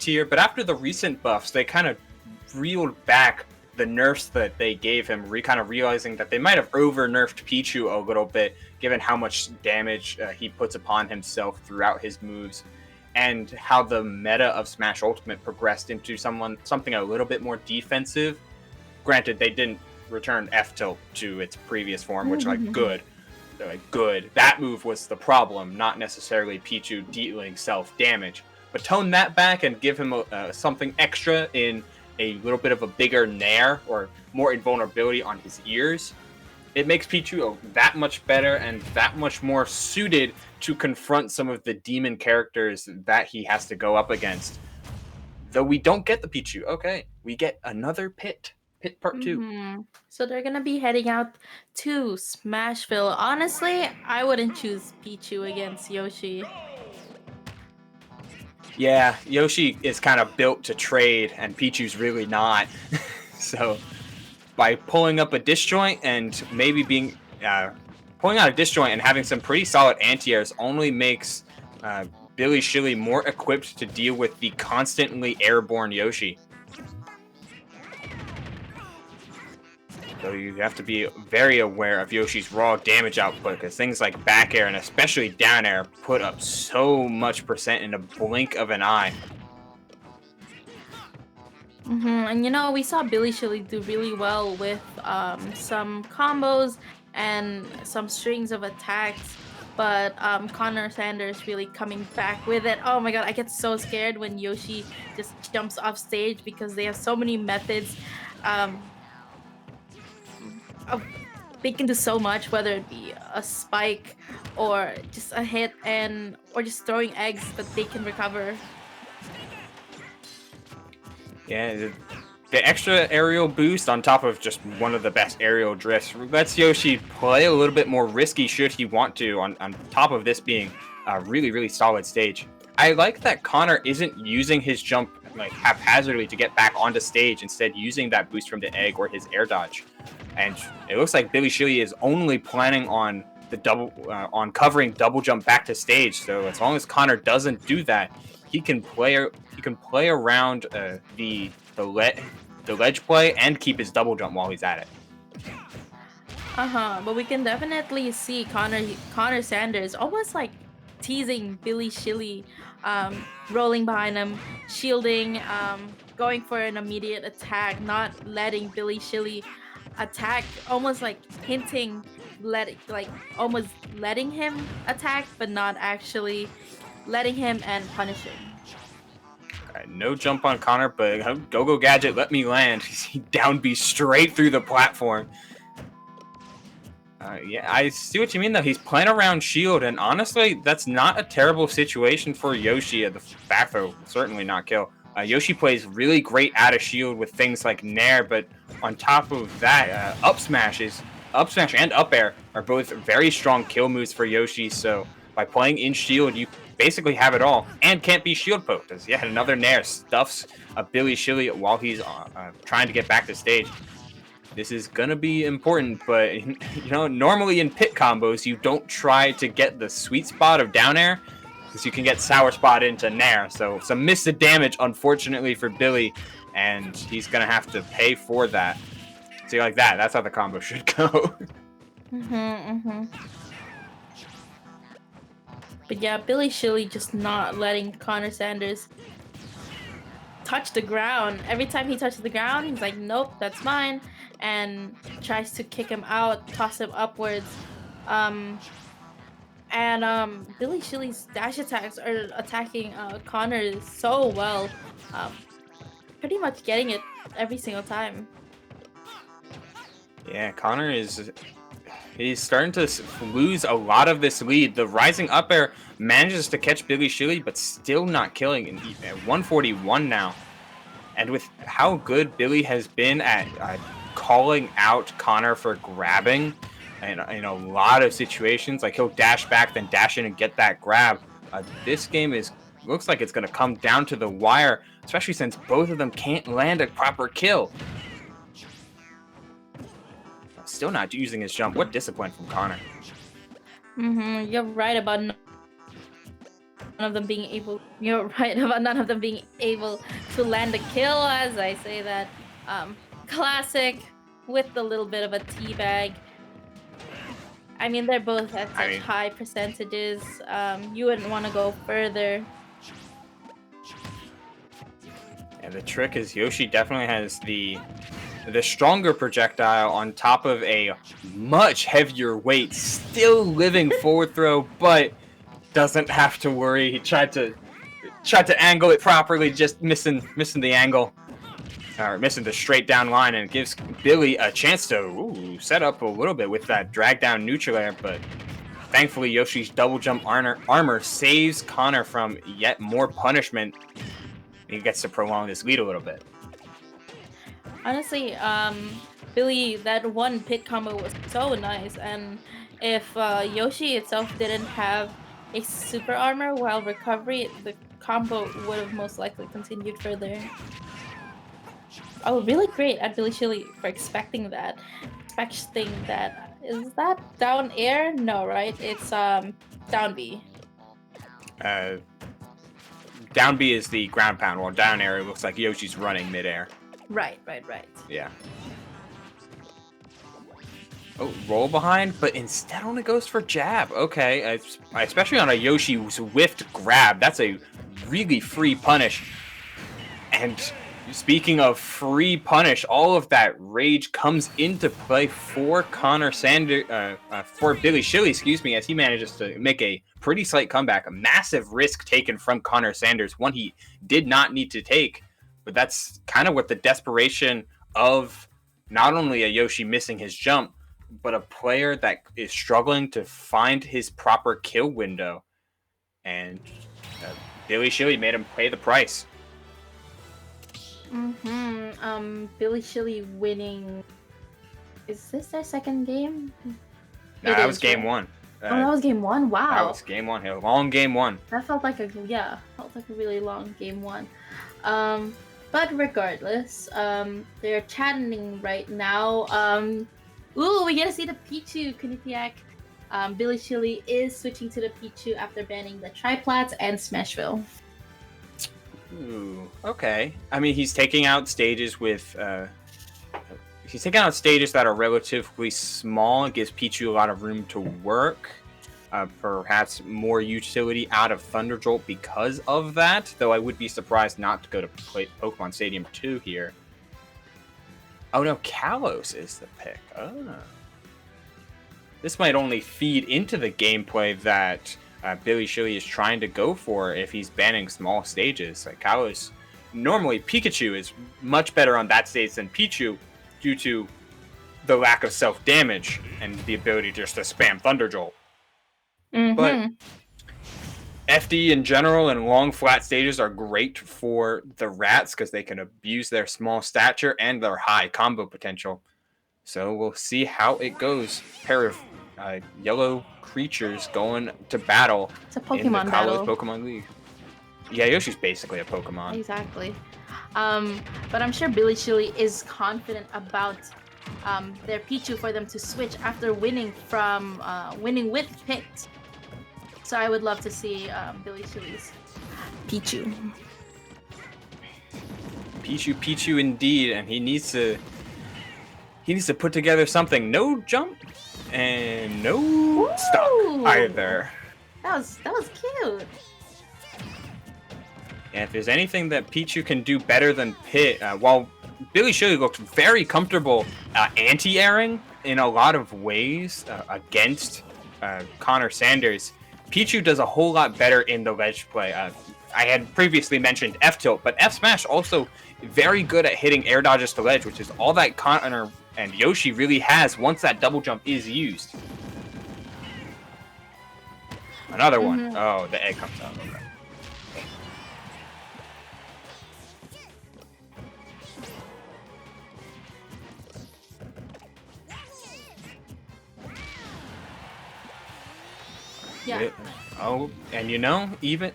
tier, but after the recent buffs, they kind of reeled back the nerfs that they gave him, kind of realizing that they might have over-nerfed Pichu a little bit, given how much damage he puts upon himself throughout his moves, and how the meta of Smash Ultimate progressed into something a little bit more defensive. Granted, they didn't return F-Tilt to its previous form, which, good. They're like, good. That move was the problem, not necessarily Pichu dealing self-damage. But tone that back and give him something extra in a little bit of a bigger nair or more invulnerability on his ears. It makes Pichu that much better and that much more suited to confront some of the demon characters that he has to go up against. Though we don't get the Pichu. Okay, we get another Pit. Pit Part 2. So they're gonna be heading out to Smashville. Honestly, I wouldn't choose Pichu against Yoshi. Yeah, Yoshi is kind of built to trade, and Pichu's really not. So, by pulling up a disjoint and maybe pulling out a disjoint and having some pretty solid anti-airs only makes Billy Schilly more equipped to deal with the constantly airborne Yoshi. So you have to be very aware of Yoshi's raw damage output, because things like back air and especially down air put up so much percent in a blink of an eye. And we saw Billy Schilly do really well with some combos and some strings of attacks, but Connor Sanders really coming back with it. Oh my god, I get so scared when Yoshi just jumps off stage because they have so many methods. They can do so much, whether it be a spike or just a hit or just throwing eggs that they can recover. Yeah, the extra aerial boost on top of just one of the best aerial drifts lets Yoshi play a little bit more risky should he want to, on top of this being a really, really solid stage. I like that Connor isn't using his jump like haphazardly to get back onto stage, instead using that boost from the egg or his air dodge. And it looks like Billy Schilly is only planning on on covering double jump back to stage. So as long as Connor doesn't do that, he can play around the ledge play and keep his double jump while he's at it. But we can definitely see Connor Sanders almost like teasing Billy Schilly, rolling behind him, shielding, going for an immediate attack, not letting Billy Schilly attack, almost like hinting, almost letting him attack, but not actually letting him and punishing. No jump on Connor, but Go Gadget, let me land. He down B straight through the platform. Yeah, I see what you mean, though. He's playing around shield, and honestly, that's not a terrible situation for Yoshi. The back throw, certainly not kill. Yoshi plays really great out of shield with things like Nair, but on top of that, up smash and up air are both very strong kill moves for Yoshi, so by playing in shield, you basically have it all, and can't be shield poked, as yet another Nair stuffs a Billy Schilly while he's trying to get back to stage. This is gonna be important, but normally in pit combos, you don't try to get the sweet spot of down air, because you can get sour spot into Nair. So some missed damage, unfortunately, for Billy, and he's gonna have to pay for that. See, like that, that's how the combo should go. But yeah, Billy Schilly just not letting Connor Sanders touch the ground. Every time he touches the ground, he's like, nope, that's mine, and tries to kick him out, toss him upwards. Billy Schilly's dash attacks are attacking Connor so well, pretty much getting it every single time. Yeah, Connor he's starting to lose a lot of this lead. The rising up air manages to catch Billy Schilly, but still not killing at 141 now. And with how good Billy has been at calling out Connor for grabbing, and in a lot of situations, like he'll dash back, then dash in and get that grab. This game looks like it's going to come down to the wire, especially since both of them can't land a proper kill. Still not using his jump. What discipline from Connor. You're right about not of them being able, you're right about none of them being able to land a kill, as I say that. Classic with a little bit of a teabag. I mean, they're both at such high percentages. You wouldn't want to go further. And the trick is Yoshi definitely has the stronger projectile on top of a much heavier weight, still living forward throw, but doesn't have to worry. He tried to angle it properly, just missing the angle, or missing the straight down line, and it gives Billy a chance to set up a little bit with that drag down neutral air, but thankfully Yoshi's double jump armor saves Connor from yet more punishment. He gets to prolong this lead a little bit. Honestly, Billy, that one pit combo was so nice, and if Yoshi itself didn't have a super armor while recovery, the combo would have most likely continued further. Oh, really great at Billy Schilly for expecting that. Is that down air? No, right? It's down B. Down B is the ground pound, while down air it looks like Yoshi's running midair. Right. Yeah. Oh, roll behind, but instead only goes for jab. Okay, especially on a Yoshi's whiffed grab. That's a really free punish. And speaking of free punish, all of that rage comes into play for Connor Sanders, for Billy Schilly, excuse me, as he manages to make a pretty slight comeback. A massive risk taken from Connor Sanders, one he did not need to take. But that's kind of what the desperation of not only a Yoshi missing his jump, but a player that is struggling to find his proper kill window. And Billy Schilly made him pay the price. Billy Schilly winning. Is this their second game? No, that was game one. That was game one? Wow. That was game one. A long game one. That felt like a really long game one. But regardless, they're chatting right now. We get to see the Pichu Quinnipiac. Billy Schilly is switching to the Pichu after banning the Triplats and Smashville. Ooh, okay. I mean, he's taking out stages with he's taking out stages that are relatively small. It gives Pichu a lot of room to work. Perhaps more utility out of Thunderjolt because of that, though I would be surprised not to go to play Pokemon Stadium 2 here. Oh no, Kalos is the pick. Oh. This might only feed into the gameplay that Billy Schilly is trying to go for if he's banning small stages. Like Kalos, normally Pikachu is much better on that stage than Pichu due to the lack of self-damage and the ability just to spam Thunderjolt. But FD in general and long flat stages are great for the rats because they can abuse their small stature and their high combo potential. So we'll see how it goes. Pair of yellow creatures going to battle. It's a Pokemon in the battle. Pokemon League. Yeah, Yoshi's basically a Pokemon. Exactly. But I'm sure Billy Schilly is confident about their Pichu for them to switch after winning with Pit. So I would love to see Billy Schilly's Pichu. Pichu indeed, and he needs to put together something. No jump and no stuck either. That was cute. And if there's anything that Pichu can do better than Pit, while Billy Schilly looked very comfortable anti-airing in a lot of ways against Connor Sanders, Pichu does a whole lot better in the ledge play. I had previously mentioned F-Tilt, but F-Smash also very good at hitting air dodges to ledge, which is all that Connor and Yoshi really has once that double jump is used. Another one. Oh, the egg comes out. Okay. Yeah. And even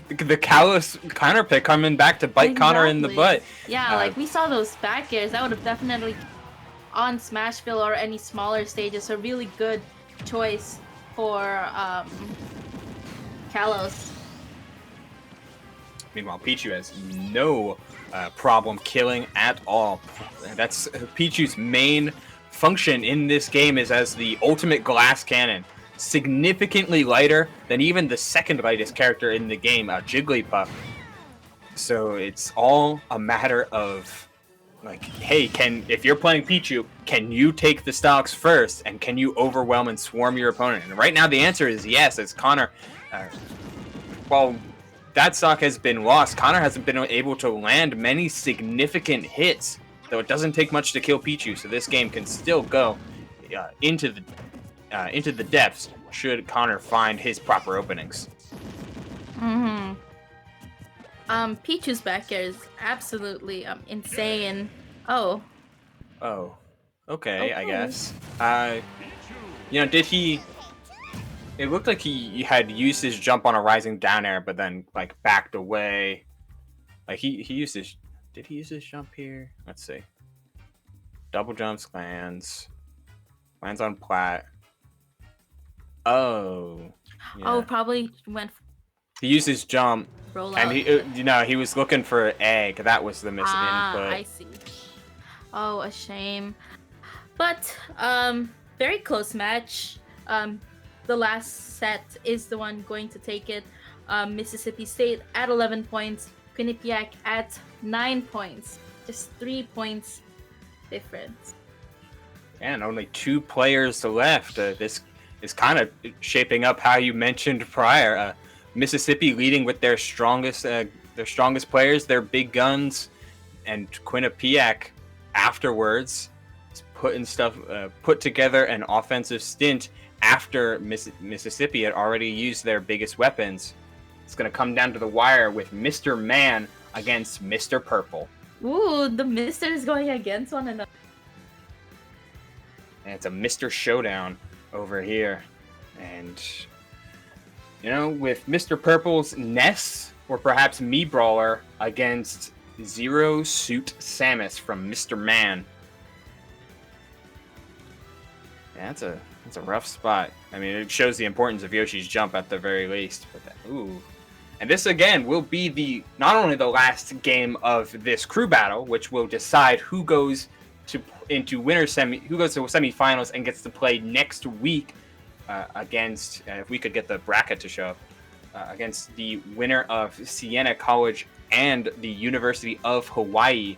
the Kalos counter pick coming back to bite Connor in the butt. Yeah, like we saw those back airs. That would have definitely, on Smashville or any smaller stages, a really good choice for Kalos. Meanwhile, Pichu has no problem killing at all. That's Pichu's main function in this game is as the ultimate glass cannon. Significantly lighter than even the second lightest character in the game, Jigglypuff. So it's all a matter of, like, hey, if you're playing Pichu, can you take the stocks first, and can you overwhelm and swarm your opponent? And right now the answer is yes, as Connor, while that stock has been lost, Connor hasn't been able to land many significant hits, though it doesn't take much to kill Pichu, so this game can still go into the depths should Connor find his proper openings. Pichu's back air is absolutely insane. Oh, okay, I guess. Did he? It looked like he had used his jump on a rising down air, but then like backed away. Like he used his. Did he use his jump here? Let's see. Double jumps, lands on plat. Oh. Yeah. Oh, probably went. He used his jump, roll and out. he was looking for an egg. That was the missing input. I see. Oh, a shame. But very close match. The last set is the one going to take it. Mississippi State at 11 points, Quinnipiac at 9 points. Just 3 points difference. And only 2 players left. This is kind of shaping up how you mentioned prior. Mississippi leading with their strongest players, their big guns, and Quinnipiac afterwards is put together an offensive stint after Mississippi had already used their biggest weapons. It's going to come down to the wire with Mr. Man against Mr. Purple. Ooh, the Misters going against one another. And it's a Mr. Showdown over here. And, with Mr. Purple's Ness, or perhaps Me Brawler, against Zero Suit Samus from Mr. Man. Yeah, that's a rough spot. I mean, it shows the importance of Yoshi's jump at the very least. But and this again will be not only the last game of this crew battle, which will decide who goes to semifinals and gets to play next week against, if we could get the bracket to show up, against the winner of Siena College and the University of Hawaii